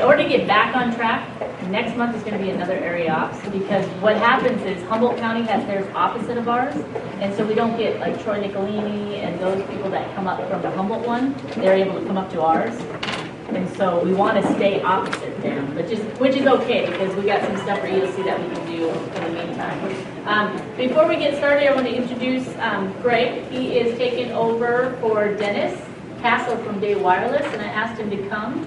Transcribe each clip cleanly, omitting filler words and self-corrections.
in order to get back on track, next month is going to be another area ops, because what happens is Humboldt County has theirs opposite of ours, and so we don't get like Troy Nicolini and those people that come up from the Humboldt one, they're able to come up to ours. And so we want to stay opposite them, which is okay, because we got some stuff for EOC that we can do in the meantime. Before we get started, I want to introduce Greg. He is taking over for Dennis Castle from Day Wireless, and I asked him to come.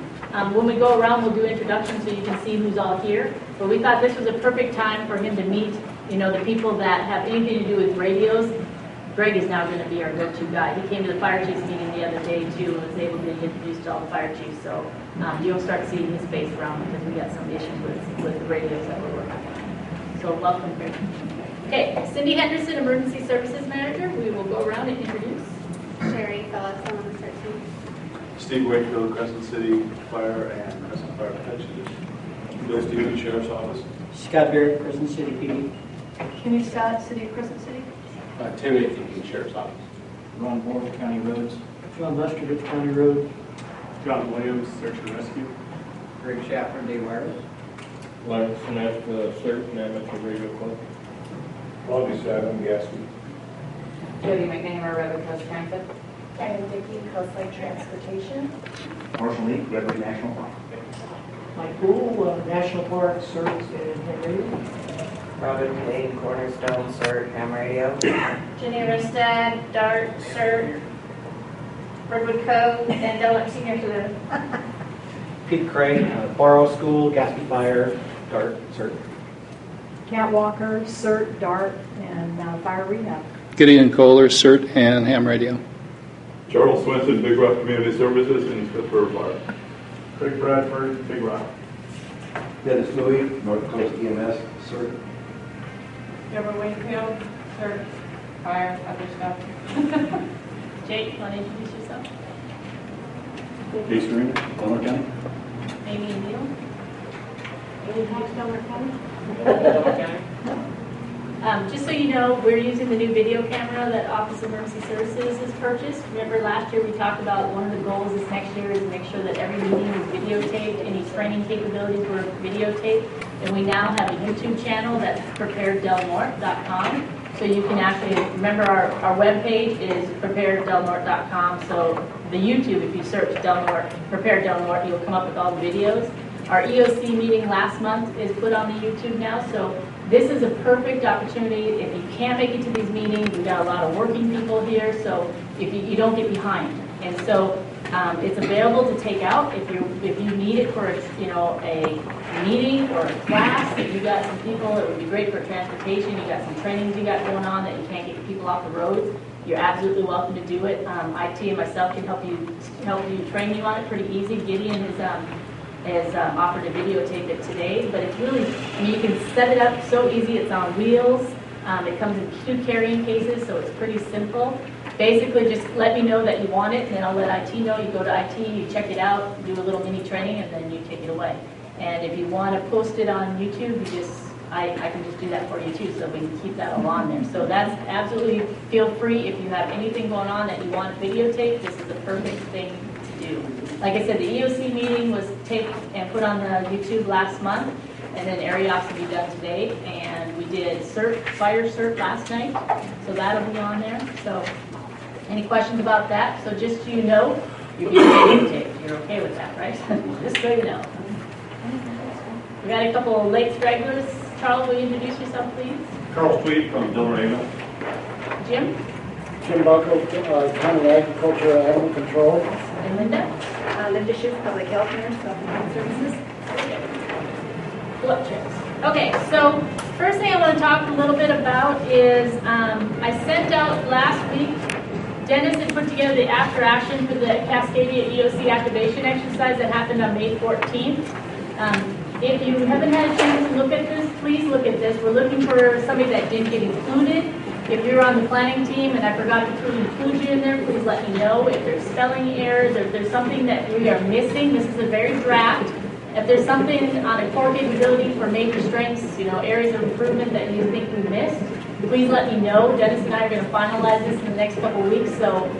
When we go around, we'll do introductions so you can see who's all here. But we thought this was a perfect time for him to meet, the people that have anything to do with radios. Greg is now going to be our go-to guy. He came to the fire chiefs meeting the other day too, and was able to get introduced to all the fire chiefs. So you'll start seeing his face around because we got some issues with the radios that we're working on. So welcome, Greg. Okay, Cindy Henderson, Emergency Services Manager. We will go around and introduce. Sherry Phillips, I'm on the search team. Steve Wakefield, Crescent City Fire and Crescent Fire Protection. Bill Stevens, Sheriff's Office. Scott Barrett, Crescent City PD. Kenny Scott, City of Crescent City. Tim Aiken, Sheriff's Office. Ron Moore, County Roads. John Lestrovich, County Road. John Williams, Search and Rescue. Greg Schaffner, Day Wireless. Larry Sinatra, CERT and Amateur Radio Club. Bobby Savin, Gatsby. Jody McNamara, Rebel Coast Transit. Diane Dickey, Coast Lake Transportation. Marshall Meek, Redwood National Park. Mike Poole, National Park, CERT, and Ham Radio. Robin Kane, Cornerstone, CERT, Ham Radio. Jenny Ristad, DART, CERT, Birdwood Cove, and Delaware Senior Center. Pete Craig, Barrow School, Gatsby Fire, DART, CERT. Cat Walker, CERT, DART, and Fire Rehab. Gideon Kohler, CERT, and Ham Radio. Charles Swenson, Big Rock Community Services and Pittsburgh Fire. Craig Bradford, Big Rock. Dennis Louie, North Coast EMS, CERT. Deborah Wakefield, CERT, Fire, other stuff. Jake, want to introduce yourself? Case Marina, Delaware County. Amy and Neil. Just so you know, we're using the new video camera that Office of Emergency Services has purchased. Remember last year we talked about one of the goals this next year is to make sure that every meeting is videotaped, any training capabilities were videotaped, and we now have a YouTube channel that's prepareddelnorte.com. So you can actually, remember our webpage is prepareddelnorte.com, so the YouTube, if you search Del Norte, Prepared Del Norte, you'll come up with all the videos. Our EOC meeting last month is put on the YouTube now, so this is a perfect opportunity. If you can't make it to these meetings, we've got a lot of working people here, so if you don't get behind. And so it's available to take out if you need it for a meeting or a class. If you got some people, it would be great for transportation. You got some trainings you got going on that you can't get people off the roads. You're absolutely welcome to do it. IT and myself can help you train you on it pretty easy. Gideon has offered to videotape it today, but it's really, you can set it up so easy. It's on wheels. It comes in 2 carrying cases, so it's pretty simple. Basically, just let me know that you want it, and then I'll let IT know. You go to IT, you check it out, do a little mini training, and then you take it away. And if you want to post it on YouTube, I can just do that for you too, so we can keep that all on there. So that's absolutely, feel free. If you have anything going on that you want to videotape, this is the perfect thing to do. Like I said, the EOC meeting was taped and put on the YouTube last month, and then area ops will be done today. And we did fire CERT last night, so that'll be on there. So any questions about that? So just so you know, you're being videotaped. You're okay with that, right? Just so you know. We got a couple of late stragglers. Charles, will you introduce yourself, please? Carl Tweed from Delmarino. Jim? Jim Buckle, County Agriculture Animal Control. And Linda? Linda Schiff, Public Health Nurse, Health Services. Pull-up chairs. Okay, so first thing I want to talk a little bit about is I sent out last week, Dennis had put together the after action for the Cascadia EOC activation exercise that happened on May 14th. If you haven't had a chance to look at this, please look at this. We're looking for somebody that didn't get included. If you're on the planning team and I forgot to include you in there, please let me know. If there's spelling errors, or if there's something that we are missing, this is a very draft. If there's something on a core capability for major strengths, areas of improvement that you think we missed, please let me know. Dennis and I are going to finalize this in the next couple of weeks, so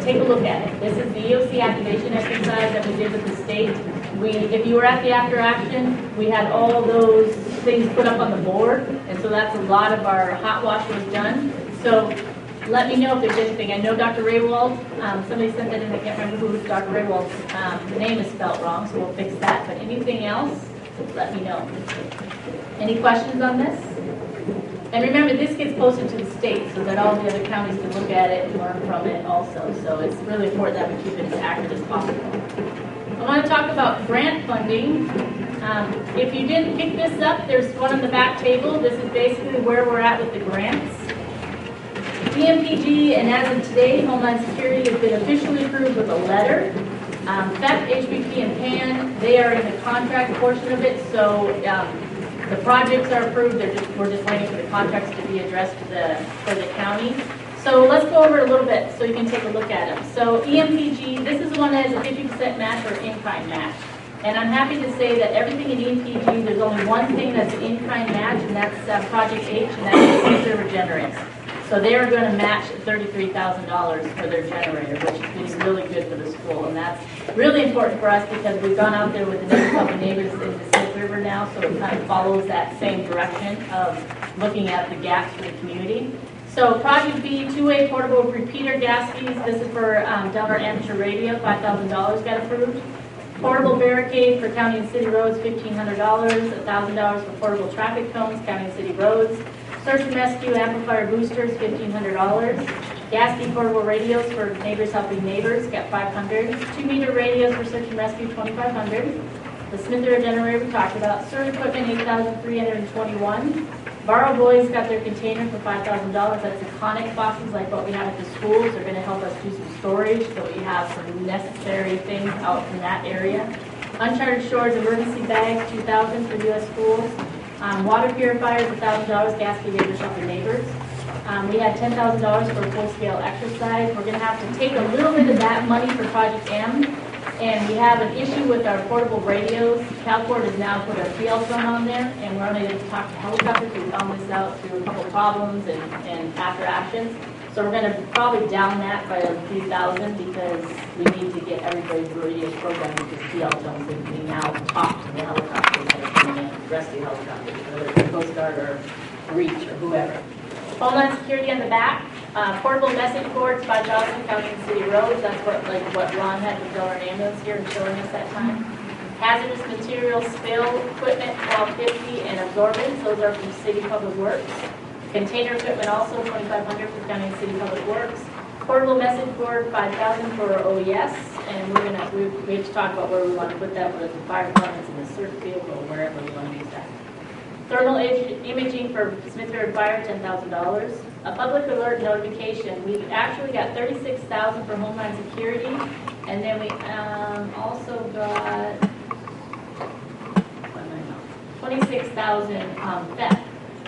take a look at it. This is the EOC activation exercise that we did with the state. if you were at the after action, we had all those things put up on the board, and so that's a lot of our hot wash was done. So let me know if there's anything. I know Dr. Raywald, somebody sent that in, I can't remember who Dr. Raywald's the name is spelled wrong, so we'll fix that. But anything else, let me know. Any questions on this? And remember, this gets posted to the state so that all the other counties can look at it and learn from it also. So it's really important that we keep it as accurate as possible. I want to talk about grant funding. If you didn't pick this up, there's one on the back table. This is basically where we're at with the grants. EMPG, and as of today, Homeland Security has been officially approved with a letter. FEP, HBP, and PAN, they are in the contract portion of it, so the projects are approved. We're just waiting for the contracts to be addressed for the county. So let's go over it a little bit so you can take a look at them. So EMPG, this is the one that has a 50% match or in-kind match. And I'm happy to say that everything in EMPG, there's only one thing that's an in-kind match, and that's Project H, and that's the regenerates. So they are going to match $33,000 for their generator, which is really good for the school. And that's really important for us because we've gone out there with the next couple of neighbors in the Snake River now, so it kind of follows that same direction of looking at the gaps for the community. So Project B, two-way portable repeater gas fees. This is for Delaware Amateur Radio, $5,000 got approved. Portable barricade for county and city roads, $1,500. $1,000 for portable traffic cones, county and city roads. Search and rescue amplifier boosters, $1,500. Gas fee portable radios for neighbors helping neighbors, got $500. 2-meter radios for search and rescue, $2,500. The Smith River generator we talked about. Search equipment, $8,321. Borrow Boys got their container for $5,000. That's the Conic boxes like what we have at the schools. They're going to help us do some storage, so we have some necessary things out in that area. Uncharted Shores emergency bags, $2,000 for U.S. schools. Water purifiers, $1,000, gas fee neighbors helping neighbors. We had $10,000 for full-scale exercise. We're going to have to take a little bit of that money for Project M, and we have an issue with our portable radios. CalPort has now put a field run on there, and we're only going to talk to helicopters. We found this out through a couple problems and after actions. So we're going to probably down that by a few thousand because we need to get everybody's radios programmed with this field zones, and we now talk to the helicopters that are coming in, rescue helicopters, whether it's Coast Guard or Reach or whoever. Homeland Security on the back. Portable message boards by Johnson County and City Roads. That's what Ron had with Delaware Ambulance here and showing us that time. Hazardous material spill equipment, $1,250, and absorbents. Those are from City Public Works. Container equipment also, $2,500 for County and City Public Works. Portable message board, $5,000 for OES, and we have to talk about where we want to put that, whether it's the fire departments in the CERT field or wherever we want to use that. Thermal imaging for Smith River Fire, $10,000. A public alert notification. We actually got $36,000 for Homeland Security, and then we also got $26,000 FEP.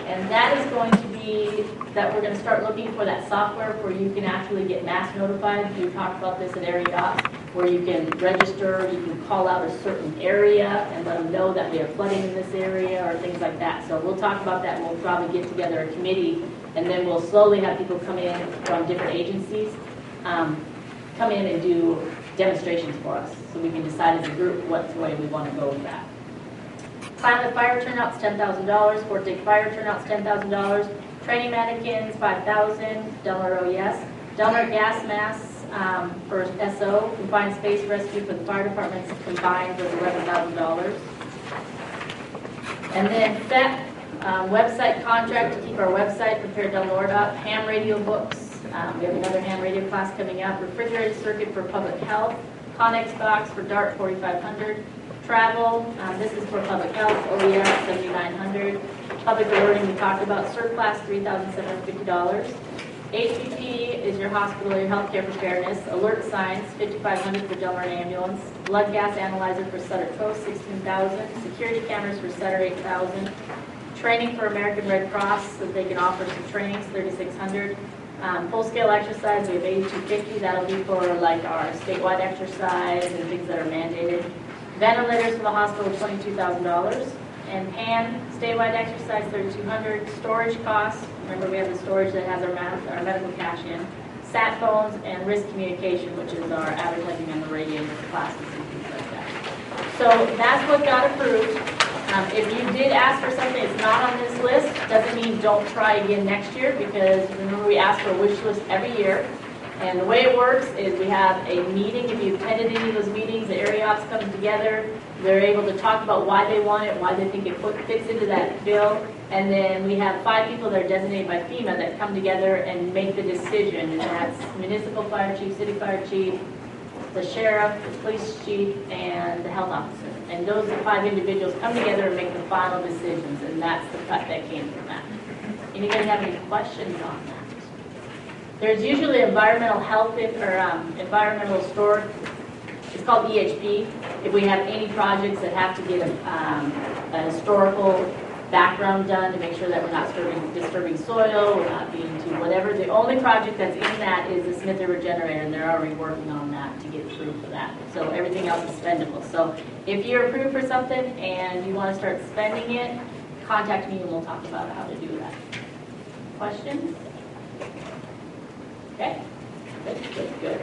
And that is going to be that we're going to start looking for that software where you can actually get mass notified. We talked about this at Area Dots, where you can register, you can call out a certain area and let them know that we have flooding in this area or things like that. So we'll talk about that, and we'll probably get together a committee, and then we'll slowly have people come in from different agencies, come in and do demonstrations for us so we can decide as a group what way we want to go with that. Pilot fire turnouts, $10,000. Fort Dick fire turnouts, $10,000. Training mannequins, $5,000. Delaware OES. Delaware gas masks for SO. Confined space rescue for the fire departments combined was $11,000. And then FEP, website contract to keep our website prepared Delaware. Ham radio books. We have another ham radio class coming up. Refrigerated circuit for public health. Connex box for DART, $4,500. Travel, this is for public health, OES, $7,900. Public alerting, we talked about. CERT class, $3,750. HPP is your hospital or your healthcare preparedness. Alert signs, $5,500 for Delaware Ambulance. Blood gas analyzer for Sutter Coast, $16,000. Security cameras for Sutter, $8,000. Training for American Red Cross, so they can offer some trainings, $3,600. Full-scale exercise, we have $8,250. That'll be for like our statewide exercise and things that are mandated. Ventilators for the hospital, $22,000. And PAN, statewide exercise, $3,200. Storage costs, remember we have the storage that has our medical cash in. Sat phones and risk communication, which is our advertising on the radio for classes and things like that. So that's what got approved. If you did ask for something that's not on this list, doesn't mean don't try again next year, because remember we ask for a wish list every year. And the way it works is we have a meeting. If you attended any of those meetings, the area ops come together. They're able to talk about why they want it, why they think it fits into that bill. And then we have 5 people that are designated by FEMA that come together and make the decision. And that's municipal fire chief, city fire chief, the sheriff, the police chief, and the health officer. And those 5 individuals come together and make the final decisions. And that's the cut that came from that. Anybody have any questions on that? There's usually environmental health or environmental store. It's called EHP. If we have any projects that have to get a historical background done to make sure that we're not disturbing soil, we're not being too whatever. The only project that's in that is the Smith River generator, and they're already working on that to get approved for that. So everything else is spendable. So if you're approved for something and you want to start spending it, contact me and we'll talk about how to do that. Questions? Okay, good.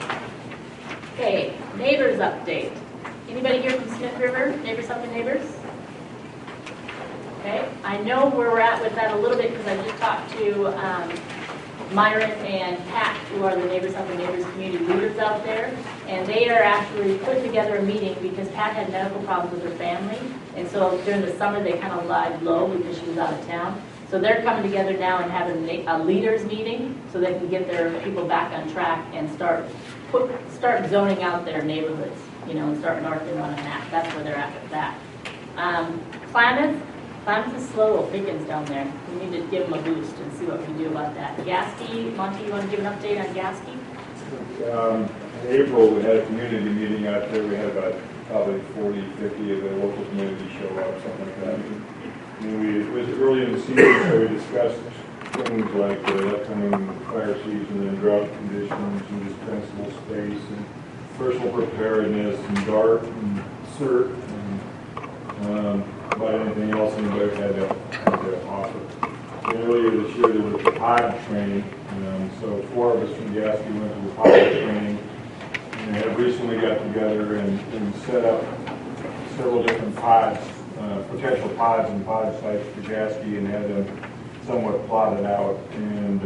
Okay, neighbors update. Anybody here from Smith River? Neighbors helping neighbors? Okay, I know where we're at with that a little bit because I just talked to Myron and Pat, who are the Neighbors Helping Neighbors community leaders out there, and they are actually putting together a meeting because Pat had medical problems with her family, and so during the summer they kind of lied low because she was out of town. So they're coming together now and having a leaders meeting so they can get their people back on track and start zoning out their neighborhoods, and start marking on a map. That's where they're at with that. Klamath is slow pickings down there. We need to give them a boost and see what we can do about that. Gasky, Monty, you want to give an update on Gasky? In April, we had a community meeting out there. We had about probably 40, 50 of the local community show up, something like that. And it was early in the season, so we discussed things like the upcoming fire season and drought conditions and dispensable space and personal preparedness and DART and CERT and about anything else anybody had to offer. And earlier this year there was the pod training, so 4 of us from Gasky went to the pod training and have recently got together and set up several different pods, potential pods and pod sites for Gasky, and had them somewhat plotted out. And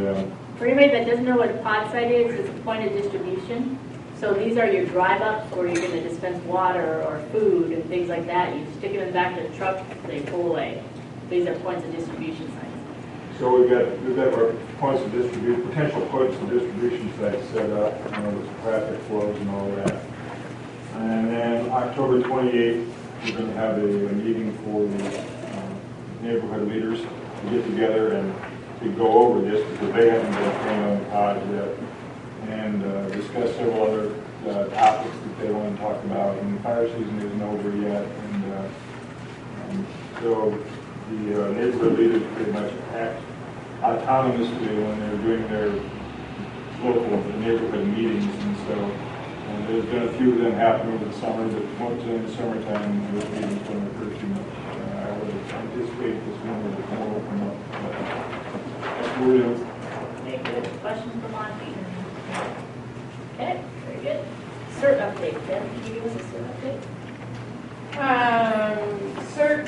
for anybody that doesn't know what a pod site is, it's a point of distribution. So these are your drive-ups where you're going to dispense water or food and things like that. You stick them in the back of the truck, they pull away. These are points of distribution sites. so we've got our points of distribution, potential points of distribution sites set up, with traffic flows and all that. And then October 28th, we're going to have a meeting for the neighborhood leaders to get together and to go over this because they haven't been trained on the pods yet, and discuss several other topics that they want to talk about. And the fire season isn't over yet, and so the neighborhood leaders pretty much act autonomously when they're doing their local neighborhood meetings, and so there's been a few of them happen over the summer, but once in the summertime, those meetings don't occur too much. I would anticipate this one will more open up. That's what we're doing. Any good questions for Monty? Okay, very good. CERT update. Deb, can you give us a CERT update? CERT,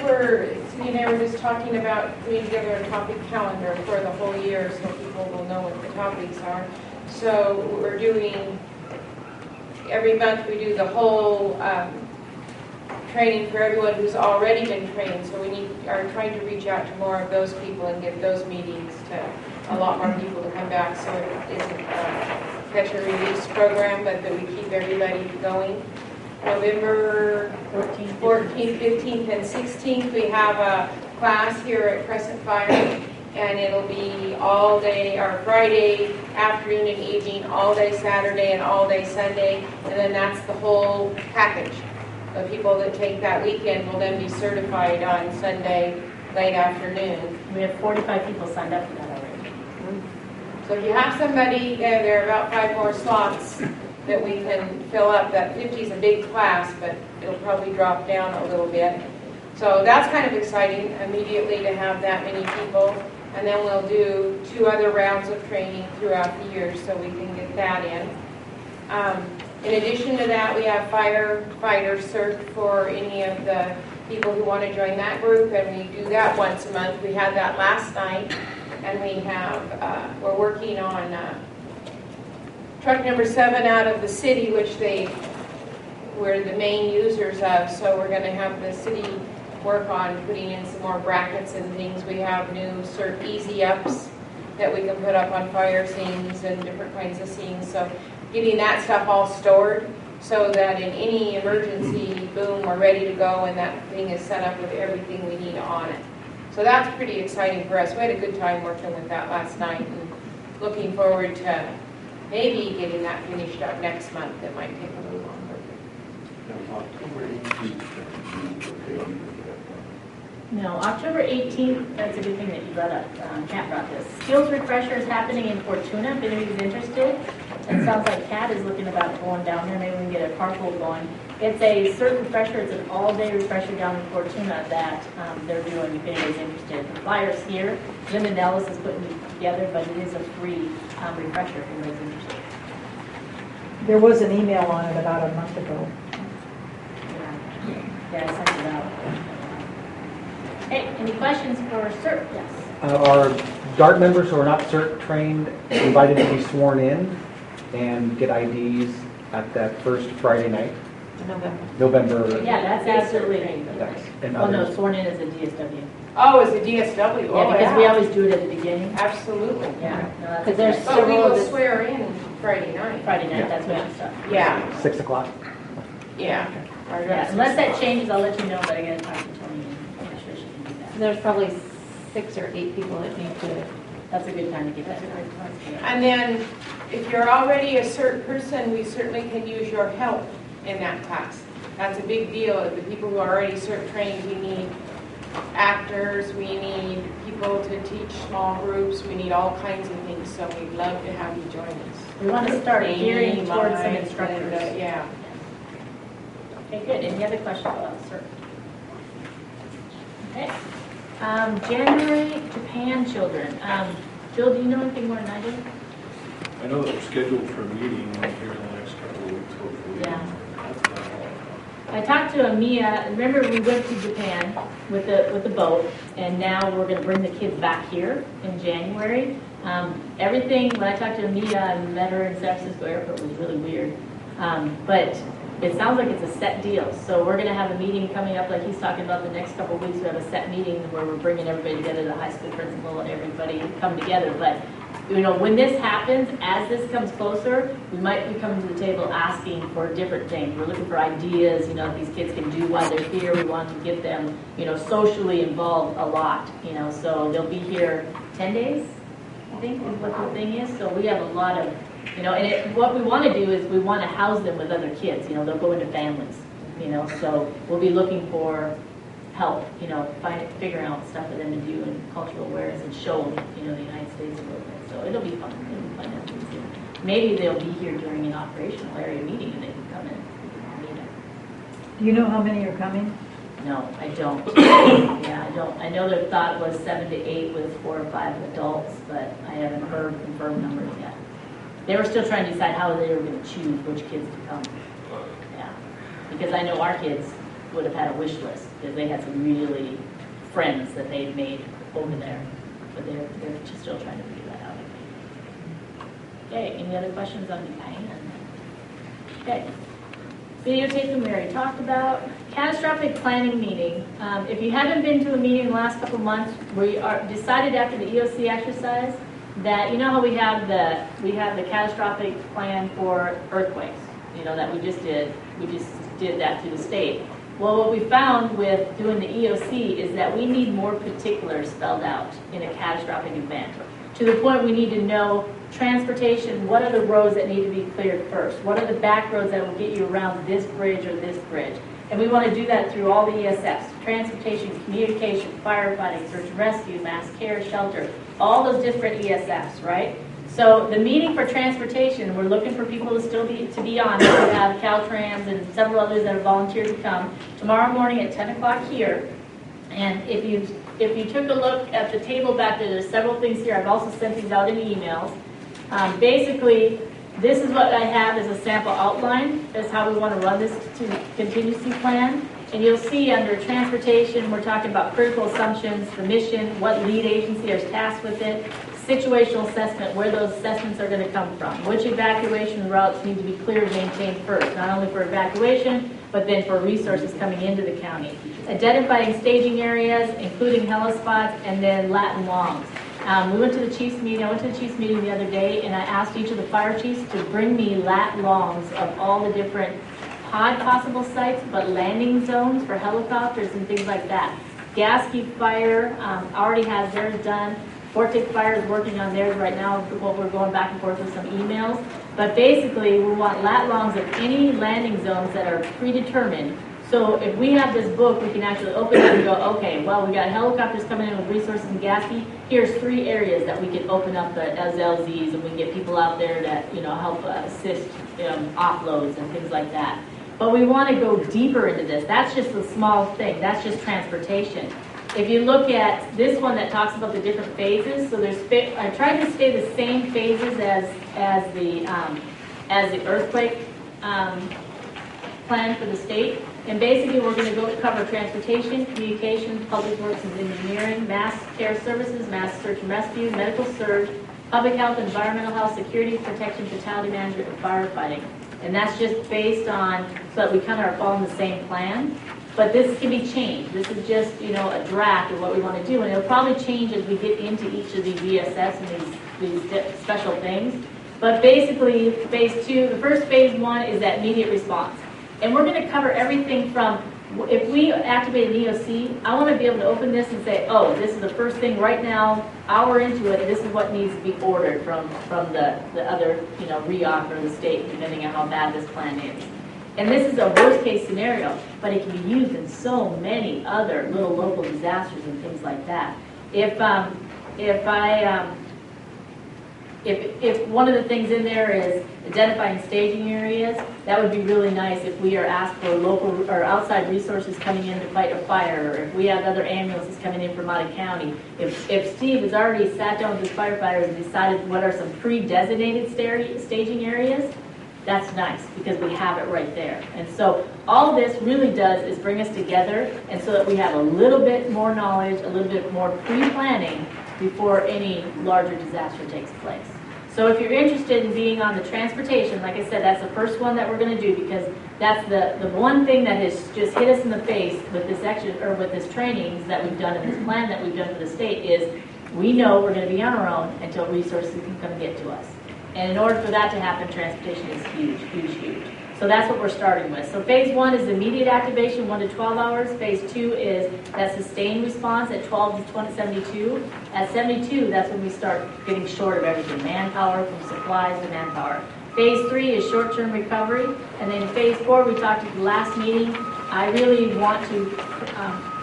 Cindy and I were just talking about putting together a topic calendar for the whole year so people will know what the topics are. So we're doing, every month we do the whole training for everyone who's already been trained. So we are trying to reach out to more of those people and get those meetings to a lot more people to come back. So it isn't a catch and release program, but that we keep everybody going. November 14th, 15th, and 16th, we have a class here at Crescent Fire, and it'll be all day, or Friday afternoon and evening, all day Saturday and all day Sunday, and then that's the whole package. The people that take that weekend will then be certified on Sunday late afternoon. We have 45 people signed up for that already. So if you have somebody, there are about 5 more slots that we can fill up. That 50 is a big class, but it'll probably drop down a little bit. So that's kind of exciting immediately to have that many people. And then we'll do 2 other rounds of training throughout the year so we can get that in. In addition to that, we have firefighter cert for any of the people who want to join that group, and we do that once a month. We had that last night, and we're working on truck number 7 out of the city, which we're the main users of, so we're going to have the city work on putting in some more brackets and things. We have new cert easy ups that we can put up on fire scenes and different kinds of scenes, so getting that stuff all stored so that in any emergency, boom, we're ready to go, and that thing is set up with everything we need on it. So that's pretty exciting for us. We had a good time working with that last night, and looking forward to maybe getting that finished up next month. It might take a little longer. No, October 18th, that's a good thing that you brought up. Kat brought this. Skills refresher is happening in Fortuna, if anybody's interested. It sounds like Kat is looking about going down there. Maybe we can get a carpool going. It's a cert refresher. It's an all-day refresher down in Fortuna that they're doing, if anybody's interested. The flyer's here. Linda Nellis is putting it together, but it is a free refresher if anybody's interested. There was an email on it about a month ago. Yeah, I sent it out. Hey, any questions for CERT? Yes. Are DART members who are not CERT trained invited to be sworn in and get IDs at that first Friday night? November. Yeah, that's absolutely. And Oh, no, others. sworn in as a DSW. Oh, it's a DSW. Yeah, because we always do it at the beginning. Absolutely. Yeah. Because there's But we several will of the, swear in Friday night. Friday night, Yeah. that's when it starts. Yeah, 6 o'clock? yeah. Yeah, unless that changes, I'll let you know, but I gotta talk to Tony and make sure she can do that. There's probably 6 or 8 people that need to. That's a good time to get that. And then, if you're already a CERT person, we certainly can use your help in that class. That's a big deal. The people who are already CERT trained, we need actors, we need people to teach small groups, we need all kinds of things, so we'd love to have you join us. We want to start gearing Amy, towards some Mike, instructors. Linda, yeah. Okay, good. Any other questions about CERT? Okay. January, Japan children. Jill, do you know anything more than I do? I know that we're scheduled for a meeting here in the next couple of weeks, hopefully. Yeah. That's about all. I talked to Amia. Remember, we went to Japan with the boat, and now we're going to bring the kids back here in January. Everything, when I talked to Amia, I met her in San Francisco airport, was really weird. But it sounds like it's a set deal. So we're going to have a meeting coming up, like he's talking about the next couple of weeks. We have a set meeting where we're bringing everybody together, the high school principal and everybody come together. But you know, when this happens, as this comes closer, we might be coming to the table asking for different things. We're looking for ideas, you know, that these kids can do while they're here. We want to get them, you know, socially involved a lot, you know. So they'll be here 10 days, I think, is what the thing is. So we have a lot of, you know, and what we want to do is we want to house them with other kids. You know, they'll go into families, you know. So we'll be looking for help, you know, figuring out stuff for them to do and cultural awareness and show them, you know, the United States a little bit. So it'll be fun. It'll be fun to see. Maybe they'll be here during an operational area meeting and they can come in. You know. do you know how many are coming? No, I don't. Yeah, I don't. I know their thought was 7 to 8 with 4 or 5 adults, but I haven't heard confirmed numbers yet. They were still trying to decide how they were going to choose which kids to come. Yeah, because I know our kids would have had a wish list because they had some really friends that they'd made over there, but they're just still trying to figure that out. Okay, any other questions on Japan? Okay. Videotaping we already talked about. Catastrophic planning meeting. If you haven't been to a meeting in the last couple months, we decided after the EOC exercise that, you know how we have the catastrophic plan for earthquakes, you know, that we just did that through the state. Well, what we found with doing the EOC is that we need more particulars spelled out in a catastrophic event. To the point we need to know transportation, what are the roads that need to be cleared first? What are the back roads that will get you around this bridge or this bridge? And we want to do that through all the ESFs, transportation, communication, firefighting, search and rescue, mass care, shelter, all those different ESFs, right? So the meeting for transportation, we're looking for people to still be on. We have Caltrans and several others that have volunteered to come tomorrow morning at 10 o'clock here. And if you took a look at the table back there, there's several things here. I've also sent these out in emails. Basically, This is what I have as a sample outline. That's how we want to run this contingency plan. And you'll see under transportation, we're talking about critical assumptions, the mission, what lead agency is tasked with it, situational assessment, where those assessments are going to come from, which evacuation routes need to be cleared and maintained first, not only for evacuation, but then for resources coming into the county. Identifying staging areas, including helospots, and then Latin longs. We went to the chief's meeting. I went to the chief's meeting the other day, and I asked each of the fire chiefs to bring me lat longs of all the different pod possible sites, but landing zones for helicopters and things like that. Gasky Fire already has theirs done. Fortic Fire is working on theirs right now. We're going back and forth with some emails. But basically, we want lat longs of any landing zones that are predetermined. So if we have this book, we can actually open it and go, okay, well, we got helicopters coming in with resources in Gasky. Here's 3 areas that we can open up as LZs, and we can get people out there that help assist offloads and things like that. But we want to go deeper into this. That's just a small thing. That's just transportation. If you look at this one that talks about the different phases, so I tried to stay the same phases as the earthquake plan for the state. And basically, we're going to go cover transportation, communications, public works and engineering, mass care services, mass search and rescue, medical surge, public health, environmental health, security, protection, fatality management, and firefighting. And that's just based on, so that we kind of are following the same plan. But this can be changed. This is just, a draft of what we want to do. And it'll probably change as we get into each of these ESS and these special things. But basically, phase 2, the first phase 1 is that immediate response. And we're going to cover everything from, if we activate an EOC, I want to be able to open this and say, oh, this is the first thing right now, hour into it, this is what needs to be ordered from the other, REOC or the state, depending on how bad this plan is. And this is a worst case scenario, but it can be used in so many other little local disasters and things like that. If one of the things in there is identifying staging areas, that would be really nice if we are asked for local or outside resources coming in to fight a fire, or if we have other ambulances coming in from out of county. If Steve has already sat down with his firefighters and decided what are some pre-designated staging areas, that's nice because we have it right there. And so all this really does is bring us together, and so that we have a little bit more knowledge, a little bit more pre-planning before any larger disaster takes place. So if you're interested in being on the transportation, like I said, that's the first one that we're going to do, because that's the one thing that has just hit us in the face with this action, or with this trainings that we've done and this plan that we've done for the state, is we know we're going to be on our own until resources can come get to us. And in order for that to happen, transportation is huge, huge, huge. So that's what we're starting with. So phase 1 is immediate activation, 1 to 12 hours. Phase 2 is that sustained response at 12 to 72. At 72, that's when we start getting short of everything, manpower, from supplies to manpower. Phase 3 is short-term recovery. And then phase 4, we talked at the last meeting. I really want to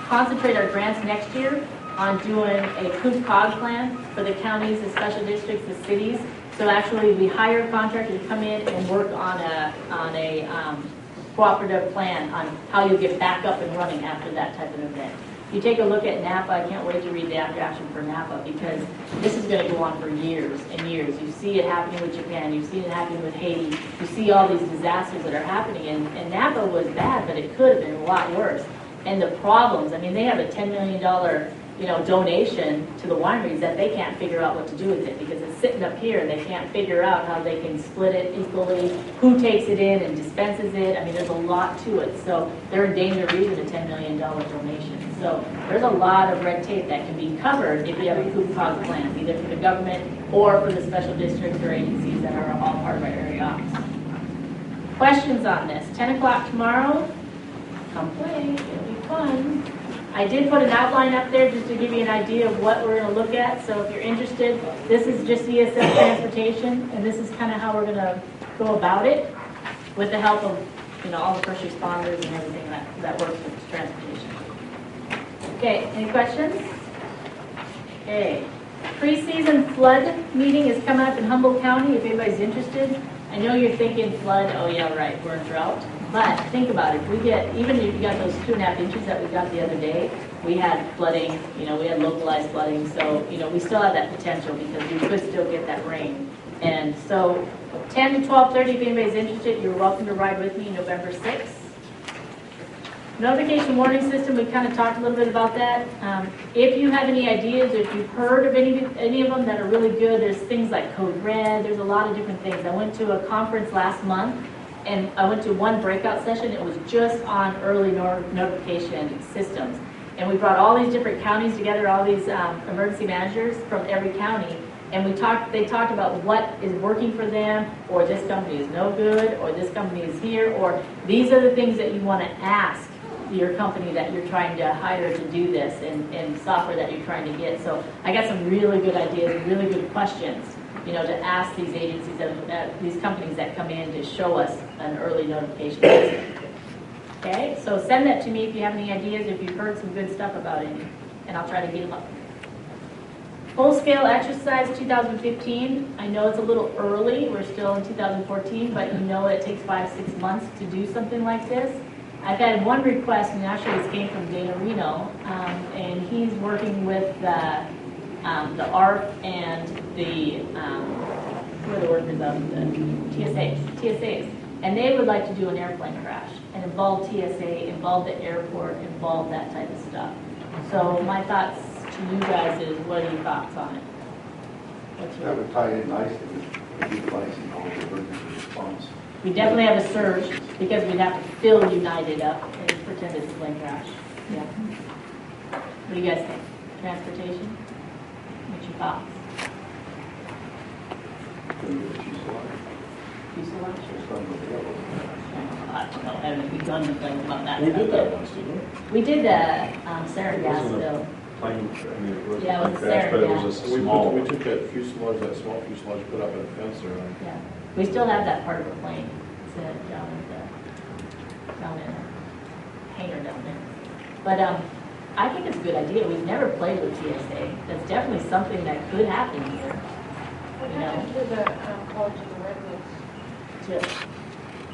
concentrate our grants next year on doing a COOP-COG plan for the counties, the special districts, the cities. So actually, we hire a contractor to come in and work on a cooperative plan on how you get back up and running after that type of event. You take a look at Napa. I can't wait to read the after action for Napa, because this is going to go on for years and years. You see it happening with Japan. You see it happening with Haiti. You see all these disasters that are happening. And Napa was bad, but it could have been a lot worse. And the problems, they have a $10 million donation to the wineries that they can't figure out what to do with it, because it's sitting up here and they can't figure out how they can split it equally, who takes it in and dispenses it. There's a lot to it. So they're in danger of losing a $10 million donation. So there's a lot of red tape that can be covered if you have a COOP-COG plan, either for the government or for the special districts or agencies that are all part of our area office. Questions on this? 10 o'clock tomorrow. Come play. It'll be fun. I did put an outline up there just to give you an idea of what we're going to look at. So if you're interested, this is just ESS transportation, and this is kind of how we're going to go about it, with the help of all the first responders and everything that works with transportation. Okay, any questions? Okay, preseason flood meeting is coming up in Humboldt County. If anybody's interested, I know you're thinking flood. Oh yeah, right, we're in drought. But think about it, even if you got those 2.5 inches that we got the other day, we had flooding, we had localized flooding, so, we still have that potential, because we could still get that rain. And so 10 to 12:30, if anybody's interested, you're welcome to ride with me November 6th. Notification warning system, we kind of talked a little bit about that. If you have any ideas, or if you've heard of any of them that are really good, there's things like Code Red, there's a lot of different things. I went to a conference last month, and I went to one breakout session. It was just on early notification systems. And we brought all these different counties together, all these emergency managers from every county, and they talked about what is working for them, or this company is no good, or this company is here, or these are the things that you want to ask your company that you're trying to hire to do this, and software that you're trying to get. So I got some really good ideas, really good questions, to ask these agencies, these companies that come in to show us an early notification system. Okay, so send that to me if you have any ideas, if you've heard some good stuff about it, and I'll try to get them up. Full-scale exercise 2015. I know it's a little early. We're still in 2014, but it takes 5-6 months to do something like this. I've had one request, and actually this came from Dana Reno, and he's working with the ARP and the, who are the workers of the TSAs, and they would like to do an airplane crash and involve TSA, involve the airport, involve that type of stuff. So my thoughts to you guys is, what are your thoughts on it? That would tie in nicely with utilizing all the emergency response. We definitely have a surge, because we'd have to fill United up and pretend it's a plane crash. Yeah. What do you guys think? Transportation? What's your thoughts? Fuselage? I don't know, I haven't begun to think about that. We did that once, didn't we? We did the sarin gas spill. Plane, Yeah, it was a crash, but it sarin was gas. a small. We took that fuselage, that small fuselage, put up in a fence or. Yeah. We still have that part of the plane. It's down in the hangar down there. But I think it's a good idea. We've never played with TSA. That's definitely something that could happen here. What happened to the College of the Redwoods? To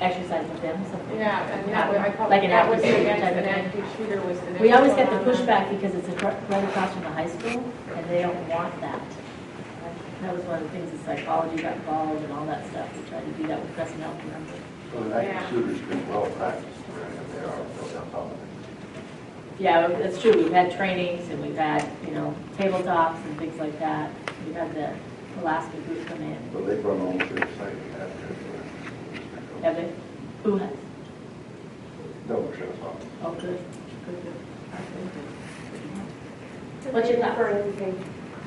exercise with them, something. Yeah, and that was, I thought Like an that was active the shooter type next, of an thing. active shooter was the next. We always get the one on pushback because it's right across from the high school, and they don't want that. That was one of the things that psychology got involved and all that stuff. We tried to do that with Crescent Health, remember? So the active shooters been well practiced, and they are built on top of it. Yeah, that's true. We've had trainings, and we've had, tabletops and things like that. We've had the Alaska group come in. So they've run almost every site we have there. Have they? Who has? Double sheriff's office. Oh, good. Good. What's your thought? For anything.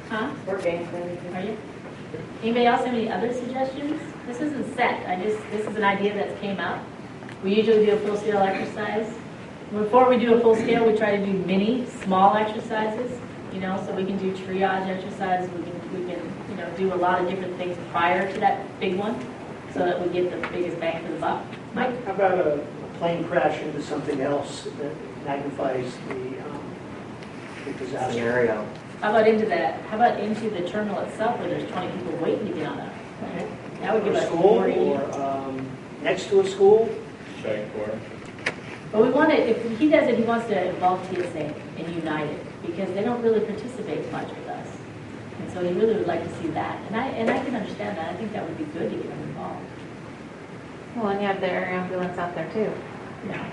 Huh? Or game for anything. Are you? Anybody else have any other suggestions? This isn't set. This is an idea that came up. We usually do a full scale exercise. Before we do a full scale, we try to do mini, small exercises. So we can do triage exercises. We can do a lot of different things prior to that big one, so that we get the biggest bang for the buck. Mike? How about a plane crash into something else that magnifies the disaster? Scenario. How about into the terminal itself, where there's 20 people waiting to get on that? That would give Or us school, 40. or next to a school? Bank for. But we want to, if he does it, he wants to involve TSA and United, because they don't really participate much with us. And so he really would like to see that. And I can understand that. I think that would be good to get them involved. Well, and you have the air ambulance out there too. Yeah.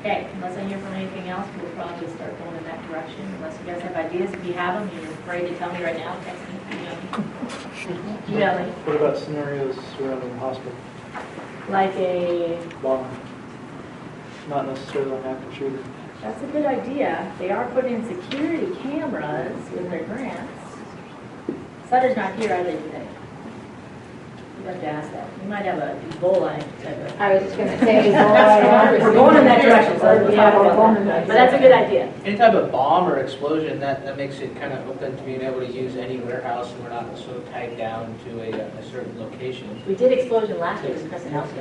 Okay, unless I hear from anything else, we'll probably start going in that direction. Unless you guys have ideas, if you have them, you're afraid to tell me right now, text me, email me. What about scenarios surrounding the hospital? Like a, Bomb. Not necessarily an active shooter. that's a good idea. They are putting in security cameras with their grants. Sutter's not here, are they, today? You have to ask that. You might have a Ebola type of. I was just gonna say, We're going in that direction, so yeah, we're going in that. But that's a good idea. Any type of bomb or explosion, that makes it kind of open to being able to use any warehouse, and we're not so tied down to a certain location. We did explosion last year with Crescent Health.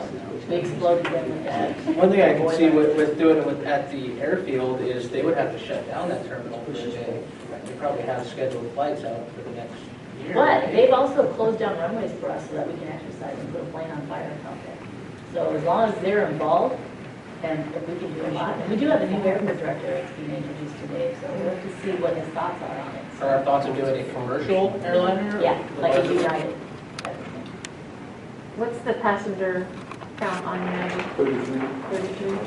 We exploded them with that. One thing I can see with doing it at the airfield is they would have to shut down that terminal for a day. They probably have scheduled flights out for the next year. But right? they've also closed down runways for us so that we can exercise and put a plane on fire and out there. So as long as they're involved, And if we can do a lot, and we do have a new airport director that's being introduced today, so we'll have to see what his thoughts are on it. Are our thoughts of doing a commercial airliner? Yeah, like a United. What's the passenger count on United? 33. 33?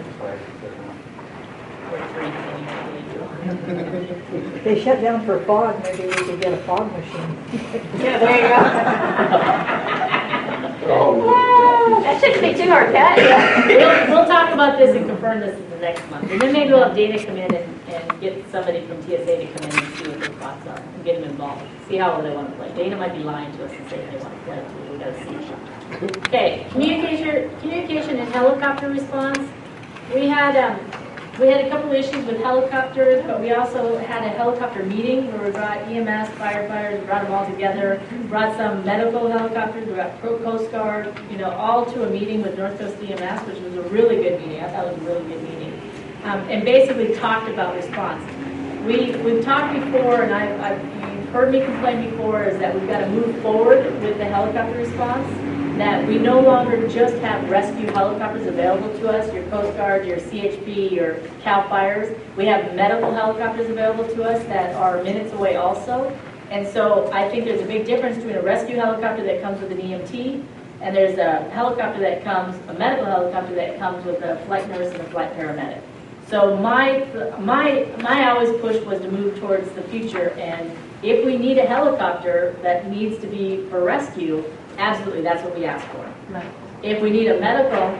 If they shut down for fog, maybe we could get a fog machine. Yeah, there you go. Oh, That shouldn't be too hard, Kat. We'll talk about this and confirm this in the next month. And then maybe we'll have Dana come in and get somebody from TSA to come in and see what their thoughts are and get them involved. See how they want to play. Dana might be lying to us and saying they want to play too. We got to see. Okay, communication and helicopter response. We had a couple issues with helicopters, but we also had a helicopter meeting where we brought EMS, firefighters, brought them all together, brought some medical helicopters, we brought Coast Guard, all to a meeting with North Coast EMS, which was a really good meeting. I thought it was a really good meeting. And basically talked about response. We've talked before, and you've heard me complain before, is that we've got to move forward with the helicopter response. That we no longer just have rescue helicopters available to us, your Coast Guard, your CHP, your CAL FIRES. We have medical helicopters available to us that are minutes away also. And so I think there's a big difference between a rescue helicopter that comes with an EMT, and there's a helicopter that comes, a medical helicopter that comes with a flight nurse and a flight paramedic. So my always push was to move towards the future, and if we need a helicopter that needs to be for rescue, absolutely, that's what we ask for. Right. If we need a medical,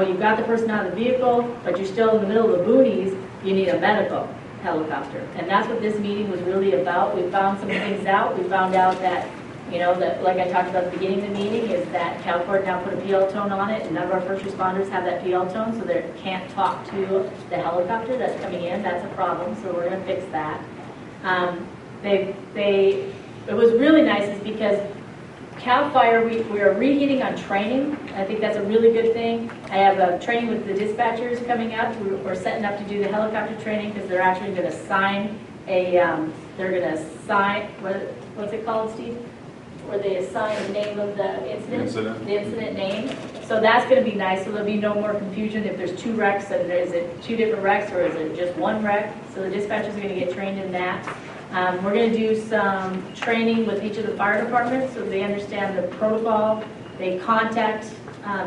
you've got the person out of the vehicle, but you're still in the middle of the boonies, you need a medical helicopter. And that's what this meeting was really about. We found some things out. We found out that, that like I talked about at the beginning of the meeting, is that CalCord now put a PL tone on it, and none of our first responders have that PL tone, so they can't talk to the helicopter that's coming in. That's a problem, so we're going to fix that. It was really nice is because CAL FIRE, we are reheating on training. I think that's a really good thing. I have a training with the dispatchers coming up. We're setting up to do the helicopter training because they're actually going to sign what's it called, Steve? Where they assign the name of the incident. The incident name. So that's going to be nice. So there'll be no more confusion if there's two wrecks, and is it two different wrecks or is it just one wreck? So the dispatchers are going to get trained in that. We're going to do some training with each of the fire departments so they understand the protocol. They contact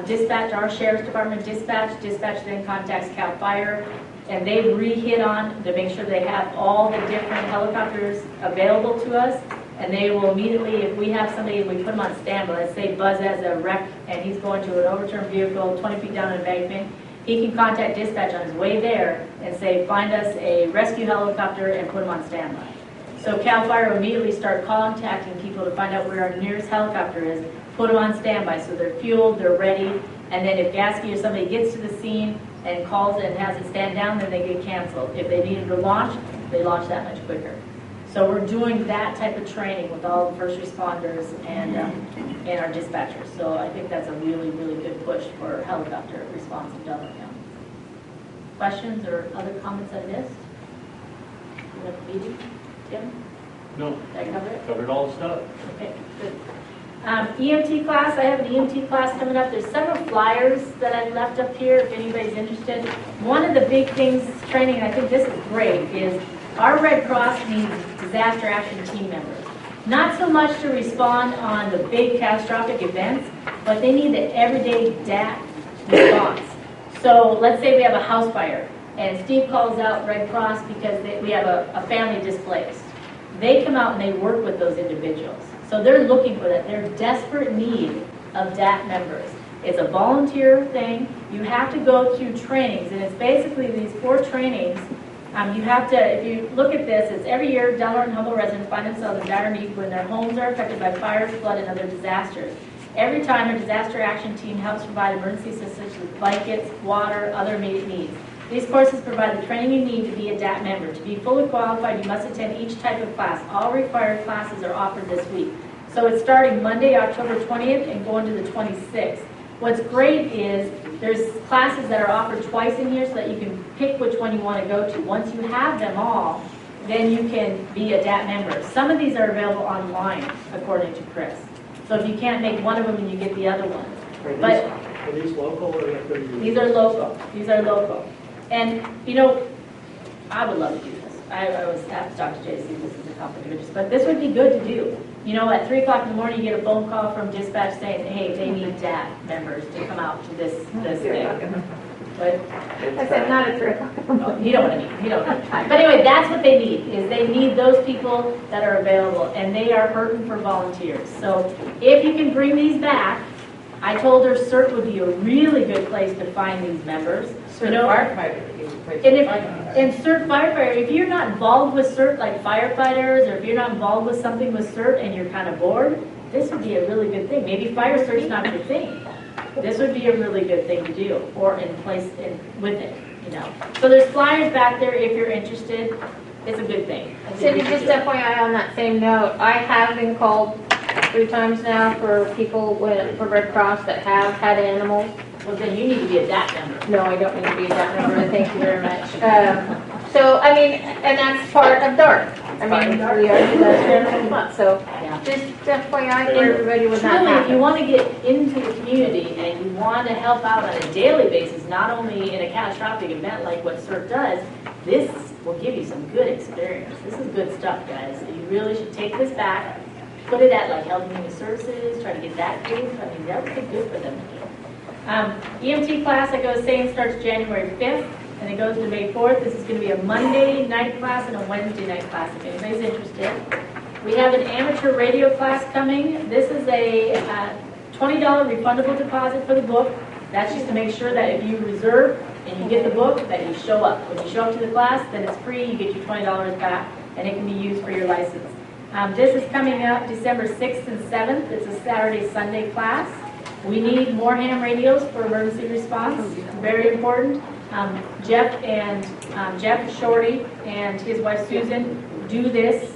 dispatch, our sheriff's department dispatch then contacts CAL FIRE, and they re-hit on to make sure they have all the different helicopters available to us, and they will immediately, if we have somebody and we put them on standby, let's say Buzz has a wreck and he's going to an overturned vehicle 20 feet down an embankment, he can contact dispatch on his way there and say, find us a rescue helicopter and put them on standby. So CAL FIRE will immediately start contacting people to find out where our nearest helicopter is, put them on standby so they're fueled, they're ready, and then if Gasky or somebody gets to the scene and calls it and has it stand down, then they get canceled. If they needed to launch, they launch that much quicker. So we're doing that type of training with all the first responders and our dispatchers. So I think that's a really, really good push for helicopter response in Delaware County. Questions or other comments I missed? Meeting? Tim? No, Did I cover it? covered all the stuff. Okay, good. EMT class, I have an EMT class coming up. There's several flyers that I've left up here if anybody's interested. One of the big things, training, and I think this is great, is our Red Cross needs disaster action team members. Not so much to respond on the big catastrophic events, but they need the everyday DAT response. So let's say we have a house fire, and Steve calls out Red Cross because we have a family displaced. They come out and they work with those individuals. So they're looking for that. They're desperate need of DAT members. It's a volunteer thing. You have to go through trainings, and it's basically these 4 trainings. You have to, if you look at this, it's every year Delaware and Humboldt residents find themselves in dire need when their homes are affected by fires, flood, and other disasters. Every time a disaster action team helps provide emergency assistance with blankets, water, other immediate needs. These courses provide the training you need to be a DAT member. To be fully qualified, you must attend each type of class. All required classes are offered this week. So it's starting Monday, October 20th, and going to the 26th. What's great is there's classes that are offered twice in here so that you can pick which one you want to go to. Once you have them all, then you can be a DAT member. Some of these are available online, according to Chris. So if you can't make one of them, and you get the other one. Are But Are these local or are they? These are local. These are local. And, you know, I would love to do this. I was have to talk to JC, this is a company, but this would be good to do. You know, at 3 o'clock in the morning, you get a phone call from dispatch saying, hey, they need DAT members to come out to this thing. But I said not at 3 o'clock. oh, you know what I mean. You know what I mean. But anyway, that's what they need, is they need those people that are available, and they are hurting for volunteers. So if you can bring these back, I told her CERT would be a really good place to find these members. So You know, firefighter. and CERT firefighter, if you're not involved with CERT like firefighters, or if you're not involved with something with CERT and you're kind of bored, this would be a really good thing. Maybe fire CERT's not your thing. This would be a really good thing to do, or in place with it, you know. So there's flyers back there if you're interested. It's a good thing. Cindy, just FYI on that same note, I have been called 3 times now for people for Red Cross that have had animals. Well, then you need to be a DAT member. No, I don't need to be a DAT member, thank you very much. So, I mean, and that's part of DART. I mean, we already do that every month, so Yeah. just FYI for everybody with that Truly, if you happen. want to get into the community and you want to help out on a daily basis, not only in a catastrophic event like what CERT does, this will give you some good experience. This is good stuff, guys. So you really should take this back, put it at like Health and Human Services, try to get that group. I mean, that would be good for them to do. EMT class, like I was saying, starts January 5th and it goes to May 4th. This is going to be a Monday night class and a Wednesday night class if anybody's interested. We have an amateur radio class coming. This is a $20 refundable deposit for the book. That's just to make sure that if you reserve and you get the book, that you show up. When you show up to the class, then it's free. You get your $20 back and it can be used for your license. This is coming up December 6th and 7th. It's a Saturday-Sunday class. We need more ham radios for emergency response. Very important. Jeff Shorty and his wife Susan do this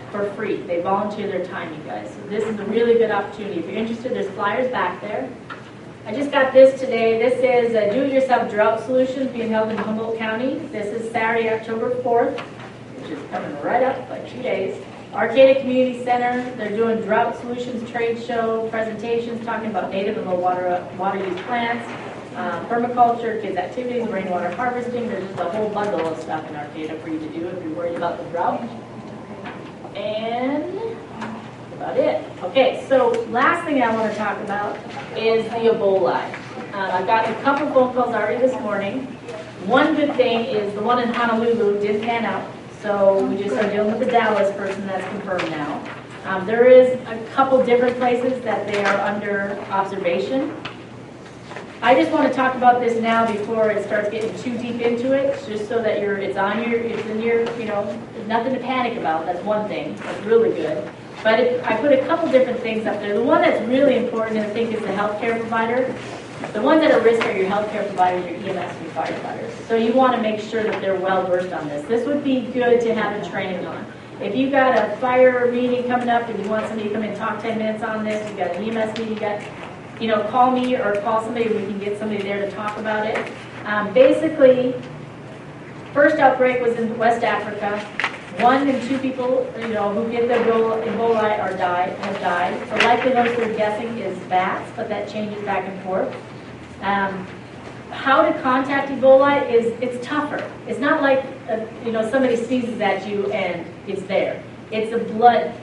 for free. They volunteer their time, you guys. So this is a really good opportunity. If you're interested, there's flyers back there. I just got this today. This is a do-it-yourself drought solutions being held in Humboldt County. This is Saturday, October 4th, which is coming right up, like 2 days. Arcata Community Center, they're doing drought solutions trade show presentations, talking about native and low water use plants, permaculture, kids activities, rainwater harvesting. There's just a whole bundle of stuff in Arcata for you to do if you're worried about the drought. And that's about it. Okay, so last thing I want to talk about is the Ebola. I've gotten a couple phone calls already this morning. One good thing is the one in Honolulu didn't pan out. So we just are dealing with the Dallas person that's confirmed now. There is a couple different places that they are under observation. I just want to talk about this now before it starts getting too deep into it, just so that it's in your, there's nothing to panic about. That's one thing. That's really good. But I put a couple different things up there. The one that's really important, I think, is the healthcare provider. The ones that are at risk are your healthcare providers, your EMS, and your firefighters. So you want to make sure that they're well versed on this. This would be good to have a training on. If you've got a fire meeting coming up and you want somebody to come in and talk 10 minutes on this, you've got an EMS meeting, you got, call me or call somebody. We can get somebody there to talk about it. Basically, first outbreak was in West Africa. 1 in 2 people, who get the Ebola have died. The likelihood we're guessing is bats, but that changes back and forth. How to contact Ebola it's tougher. It's not like somebody sneezes at you and it's there. It's the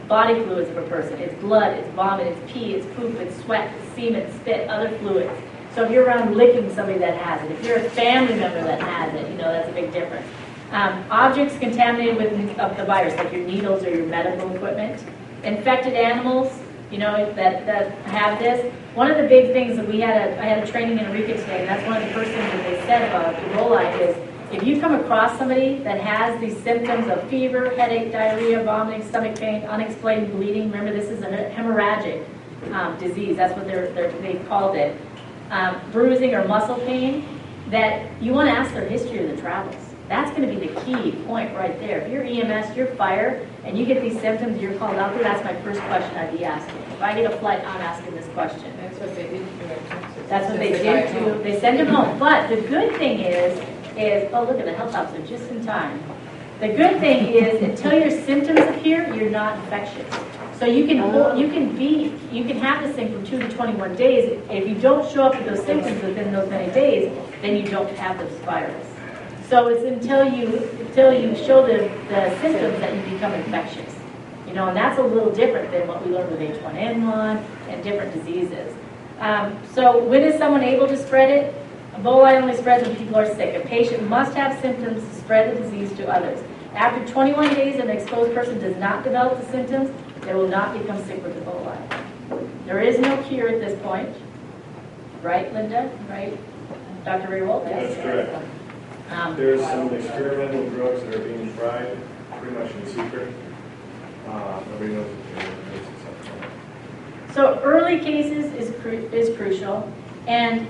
body fluids of a person. It's blood, it's vomit, it's pee, it's poop, it's sweat, it's semen, spit, other fluids. So if you're around licking somebody that has it, if you're a family member that has it, that's a big difference. Objects contaminated with the virus, like your needles or your medical equipment. Infected animals, that have this. One of the big things that I had a training in Eureka today, and that's one of the first things that they said about Ebola is, if you come across somebody that has these symptoms of fever, headache, diarrhea, vomiting, stomach pain, unexplained bleeding, remember this is a hemorrhagic disease, that's what they called it, bruising or muscle pain, that you want to ask their history of the travels. That's going to be the key point right there. If you're EMS, you're fire, and you get these symptoms, you're called out there, that's my first question I'd be asking. If I get a flight, I'm asking this question. That's what they did do. That's what they did too. They send them home. But the good thing is, oh, look at the health officer just in time. The good thing is, until your symptoms appear, you're not infectious. So you can have this thing from 2 to 21 days. If you don't show up with those symptoms within those many days, then you don't have this virus. So it's until you show the symptoms that you become infectious. You know, and that's a little different than what we learned with H1N1 and different diseases. So when is someone able to spread it? Ebola only spreads when people are sick. A patient must have symptoms to spread the disease to others. After 21 days, an exposed person does not develop the symptoms, they will not become sick with Ebola. There is no cure at this point. Right, Linda? Right? Dr. Raywold? That's correct. There's some experimental drugs that are being tried pretty much in secret. Nobody knows if they're successful. So early cases is crucial. And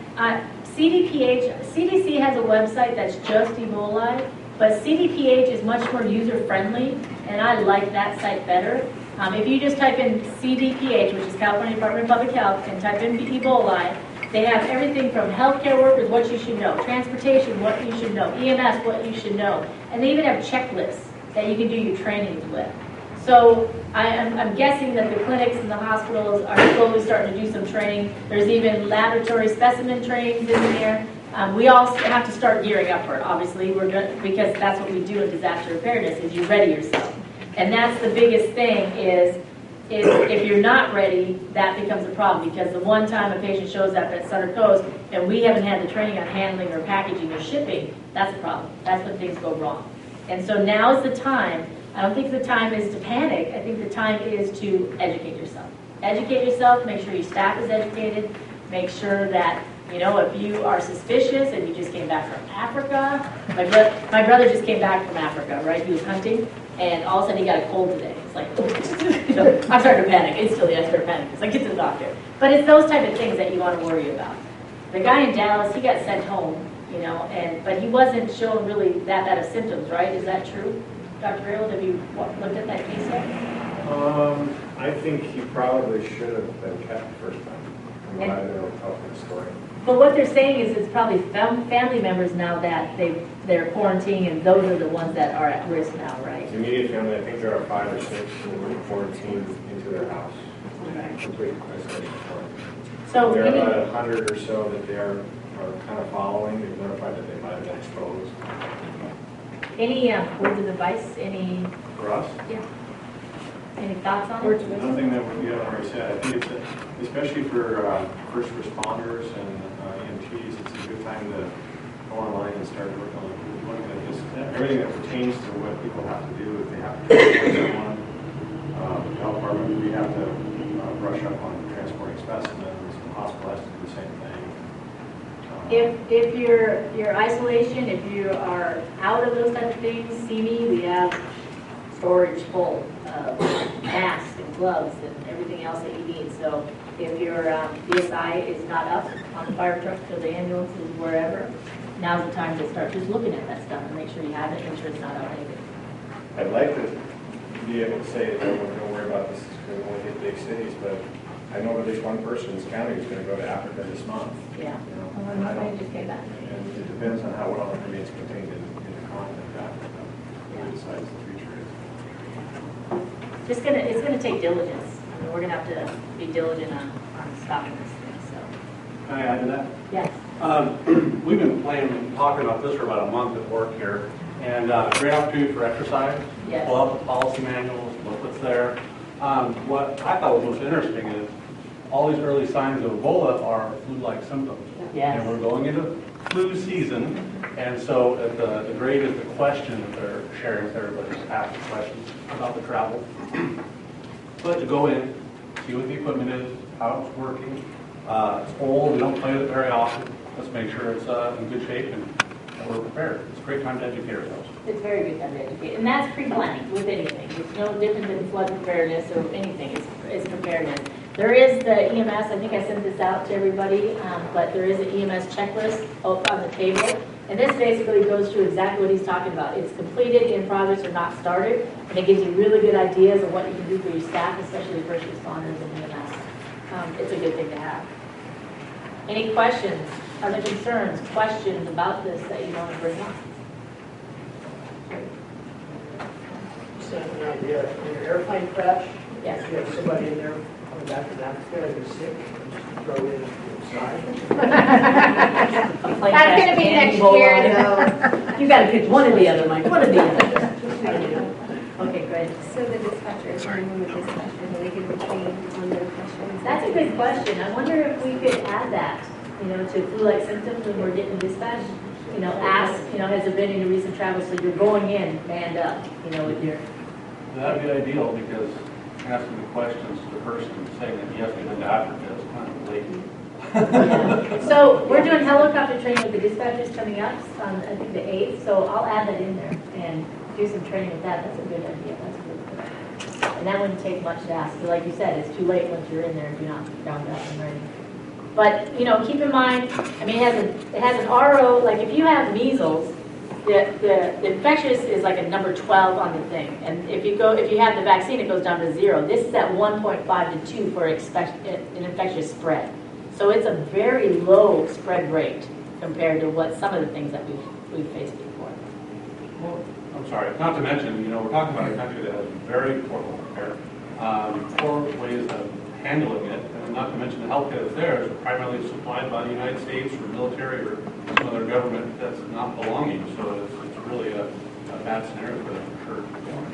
CDC has a website that's just Ebola, but CDPH is much more user-friendly, and I like that site better. If you just type in CDPH, which is California Department of Public Health, and type in Ebola, they have everything from healthcare workers, what you should know, transportation, what you should know, EMS, what you should know, and they even have checklists that you can do your trainings with. So I'm guessing that the clinics and the hospitals are slowly starting to do some training. There's even laboratory specimen trainings in there. We all have to start gearing up for it, obviously, because that's what we do in disaster preparedness, is you ready yourself. And that's the biggest thing is if you're not ready, that becomes a problem, because the one time a patient shows up at Sutter Coast and we haven't had the training on handling or packaging or shipping, that's a problem. That's when things go wrong. And so now's the time. I don't think the time is to panic. I think the time is to educate yourself. Educate yourself, make sure your staff is educated, make sure that, you know, if you are suspicious and you just came back from Africa, my brother just came back from Africa, right? He was hunting, and all of a sudden he got a cold today. It's like, so I'm starting to panic. Instantly, I start panicking. It's like, get to the doctor. But it's those type of things that you want to worry about. The guy in Dallas, he got sent home, you know, but he wasn't showing really that bad of symptoms, right? Is that true? Dr. Raywold, have you looked at that case yet? I think he probably should have been kept the first time, from what I know of the story. But what they're saying is it's probably family members now that they're quarantining, and those are the ones that are at risk now, right? The immediate family, I think there are 5 or 6 who were quarantined into their house. Okay. Complete isolation. So there are about 100 or so that they are kind of following. They've notified that they might have been exposed. Any words of advice? Any? For us? Yeah. Any thoughts on it? Nothing that we haven't already said. I think it's, especially for first responders and EMTs, it's a good time to go online and start looking at this. Everything that pertains to what people have to do if they have to transport someone. The health department, we have to brush up on transporting specimens. The hospital has to do the same thing. If your isolation, if you are out of those type of things, see me. We have storage full of masks and gloves and everything else that you need. So if your BSI is not up on the fire truck or the ambulances, wherever, now's the time to start just looking at that stuff and make sure you have it, make sure it's not out anything. I'd like to be able to say, don't worry about this, it's going to only hit big cities, but I know at least one person in this county who's going to go to Africa this month. Yeah. You know, I just came back. and it depends on how well information is contained in the continent of Africa. Who decides the future is. It's gonna take diligence. I mean, we're gonna have to be diligent on stopping this thing. So. Can I add to that? Yes. We've been talking about this for about a month at work here, and great opportunity for exercise. Yes. Pull out the policy manuals, look what's there. What I thought was most interesting is all these early signs of Ebola are flu-like symptoms. Yes. And we're going into flu season, and so the grade is the question that they're sharing with everybody, just asking questions about the travel. But to go in, see what the equipment is, how it's working. It's old, we don't play with it very often. Let's make sure it's in good shape and that we're prepared. It's a great time to educate ourselves. It's very good time to educate, and that's pre-planning with anything. It's no different than flood preparedness or anything. It's preparedness. There is the EMS. I think I sent this out to everybody, but there is an EMS checklist on the table, and this basically goes through exactly what he's talking about. It's completed, in progress, or not started, and it gives you really good ideas of what you can do for your staff, especially first responders and EMS. It's a good thing to have. Any questions, other concerns, questions about this that you want to bring up? Just have an idea. In an airplane crash, Yes. If you have somebody in there on the back of that, they're sick, just throw it inside. That's gonna be next year, though. You gotta pick one or the other, Mike, one or the other. Okay, good. So the dispatchers, when the dispatchers, they can retrieve on their questions. That's a good question. I wonder if we could add that, to flu-like symptoms when we're getting dispatched. Ask, has there been any recent travel? So you're going in manned up, with your. That'd be ideal because asking the questions to the person saying that yes, we've been to Africa is kind of late. So we're doing helicopter training with the dispatchers coming up on, I think, the 8th. So I'll add that in there and do some training with that. That's a good idea. That's a really good idea. And that wouldn't take much to ask. So like you said, it's too late once you're in there if you're not rounded up and ready. But, keep in mind, it has an RO, like if you have measles, the infectious is like a number 12 on the thing. And if you have the vaccine, it goes down to 0. This is at 1.5 to 2 for an infectious spread. So it's a very low spread rate compared to what some of the things that we've faced before. Well, I'm sorry, not to mention, we're talking about a country that has very poor health care, poor ways of handling it, and not to mention the health care that's there is primarily supplied by the United States or military or some other government that's not belonging. So it's really a bad scenario for them, for sure.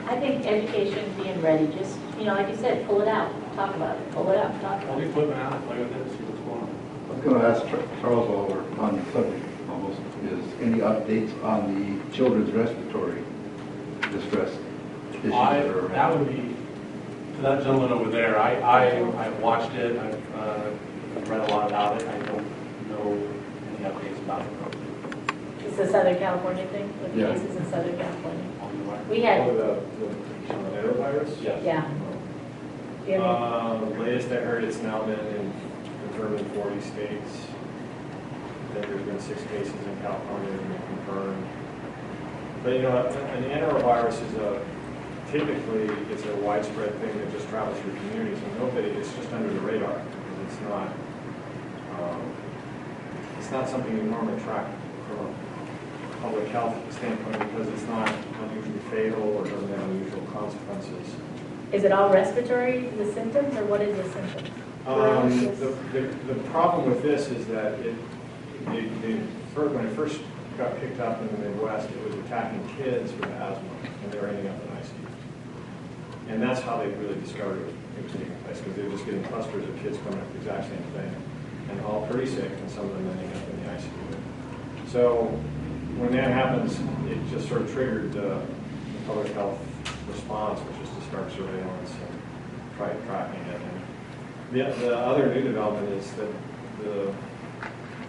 I think education, being ready, just, like you said, pull it out, talk about it, pull it out, talk about Pull the it. equipment out, play with it, see what's going on. I was going to ask Charles while we're on the subject almost, is any updates on the children's respiratory distress issues? That would be, to that gentleman over there, I've watched it, I've read a lot about it, I don't know any updates about it. It's a Southern California thing, with Yeah. cases in Southern California. We had, The norovirus? yeah. Latest I heard, it's now been confirmed in 40 states. Then there's been 6 cases in California that have been confirmed. But an norovirus is typically it's a widespread thing that just travels through communities, and it's just under the radar because it's not something you normally track from a public health standpoint because it's not unusually fatal or doesn't have unusual consequences. Is it all respiratory, the symptoms, or what is the symptoms? The problem with this is that when it first got picked up in the Midwest, it was attacking kids with asthma, and they were ending up in ICU. And that's how they really discovered it was taking place, because they were just getting clusters of kids coming up with the exact same thing, and all pretty sick, and some of them ending up in the ICU. So when that happens, it just sort of triggered the public health response, which is to start surveillance and try tracking it. And the other new development is that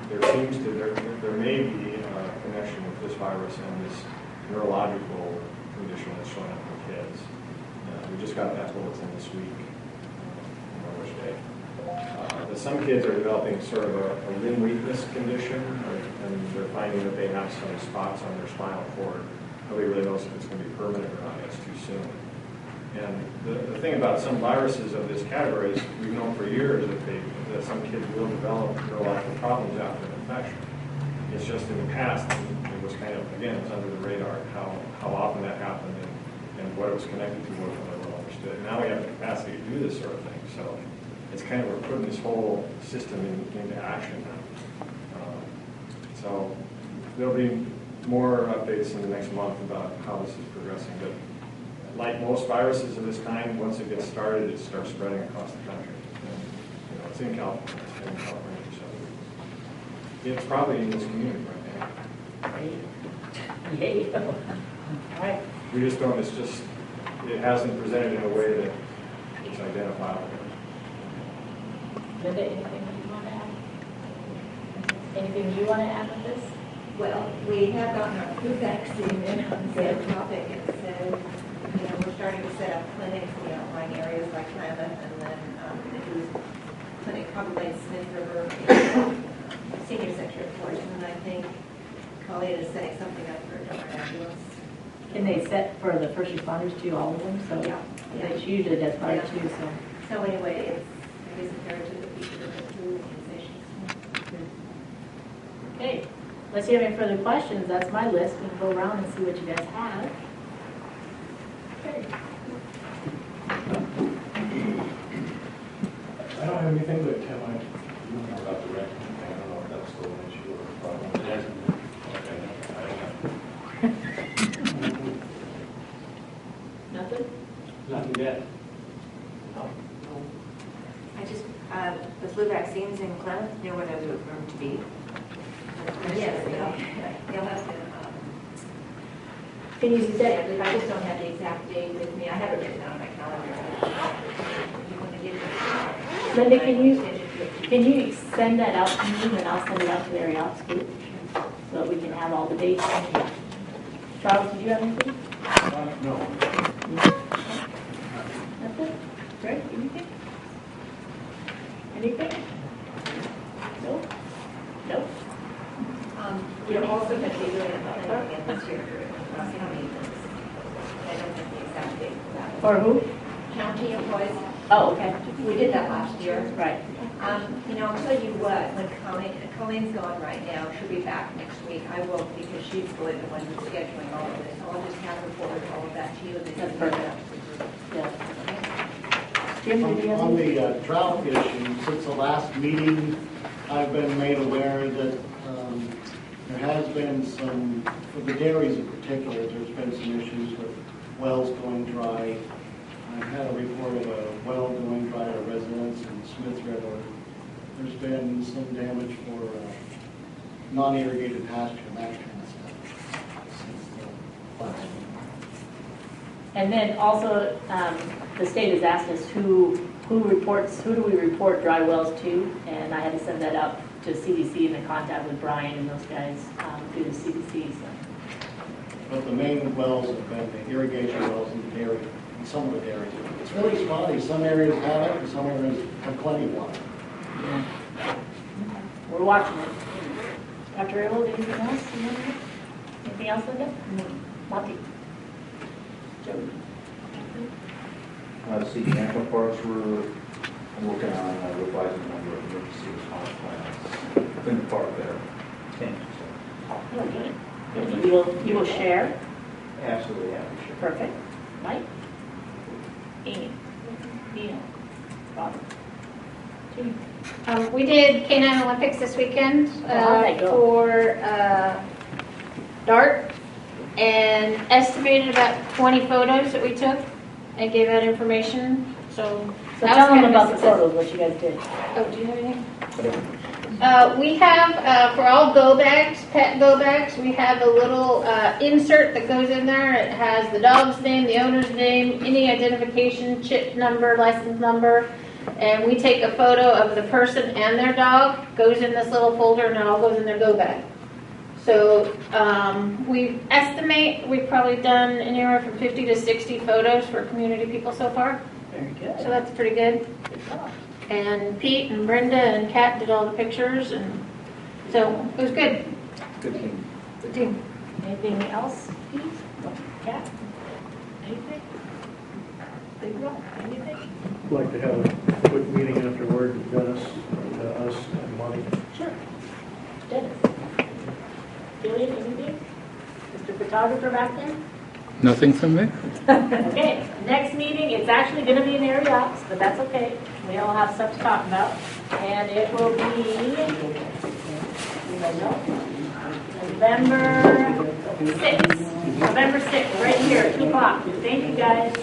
there may be a connection with this virus and this neurological condition that's showing up in kids. We just got that bulletin this week, which day. That some kids are developing sort of a limb weakness condition, and they're finding that they have some spots on their spinal cord. Nobody really knows if it's going to be permanent or not. It's too soon. And the thing about some viruses of this category is we've known for years that some kids will develop neurological problems after an infection. It's just in the past, it was kind of, again, it was under the radar how often that happened and what it was connected to wasn't really well understood. Now we have the capacity to do this sort of thing. So it's kind of, we're putting this whole system into action now. So there'll be more updates in the next month about how this is progressing. But like most viruses of this kind, once it gets started, it starts spreading across the country. And, it's in California. It's been in California for several years. It's probably in this community right now. Yay. All right. We just don't, it hasn't presented in a way that it's identifiable. Linda, anything you want to add? Anything you want to add with this? Well, we have gotten our flu vaccine in on that topic. It said, we're starting to set up clinics in the outlying areas like Klamath, and then the clinic probably in Smith River, senior sector portion, and I think Collier is setting something up for our ambulance. Can they set for the first responders too, all of them? So yeah. It's usually does fire too. So anyway, it is imperative that people go through organizations. Okay. Unless you have any further questions, that's my list. We can go around and see what you guys have. Okay. have anything, but Tim, about the rec thing, I don't know if that's still an issue or a problem. It hasn't been. Okay, Nothing? Nothing yet. I just, the flu vaccines in Clemens, knew where those were going to be. Yes, you'll have to, Can you I set, just don't have the exact date with me. I have it written down on my calendar. You want to give it? Linda, can you send that out to me and I'll send it out to the area ops group so that we can have all the dates? Charles, did you have anything? No. That's it? Greg, anything? Anything? No? No? You're also going to be doing it again this year for county. I don't have the exact date for that. For who? County employees. Oh, okay. We did that last year. Right. I'll tell you what, when Colleen's gone right now, she'll be back next week. I will, because she's really the one who's scheduling all of this. I'll just have her forward all of that to you. That's perfect. Yeah. Jim, did you have On anything? the drought issue, since the last meeting, I've been made aware that there has been some, for the dairies in particular, there's been some issues with wells going dry. I've had a report of a well going dry at a residence in Smith River. There's been some damage for non-irrigated pasture and that kind of stuff since the last meeting. And then also, the state has asked us who do we report dry wells to? And I had to send that out to CDC and in contact with Brian and those guys through the CDC. So. But the main wells have been the irrigation wells in the dairy, in some of the dairies. It's really spotty. Some areas have it, and some areas have plenty of water. Yeah. We're watching it. Dr. Errol, anything else? Anything else, Linda? No. Monty? Joe? City National Parks, we're working on revising a number of emergency response plans within the park there. Okay. You will share? Absolutely happy to share. Perfect. Mike? Amy? Dina? Bob? Judy? We did K9 Olympics this weekend how'd that go? for dart, and estimated about 20 photos that we took and gave out information. So So that tell was them kind of about the a success. photos, what you guys did. Oh, do you have anything? We have, for all go bags, pet go bags, we have a little insert that goes in there. It has the dog's name, the owner's name, any identification, chip number, license number. And we take a photo of the person and their dog, goes in this little folder, and it all goes in their go bag. So we estimate we've probably done anywhere from 50 to 60 photos for community people so far. Very good. So that's pretty good. Good job. And Pete and Brenda and Kat did all the pictures, and so it was good. Good team. Good team. Anything else, Pete? Kat? Anything? Big Rock? Anything? I'd like to have a quick meeting afterward with Dennis, us, and Monty. Sure. Dennis? Julian, anything? Mr. Photographer back there? Nothing from me? Okay, next meeting, it's actually going to be in area ops, but that's okay. We all have stuff to talk about. And it will be November 6th. November 6th, right here at 2 o'clock. Thank you, guys.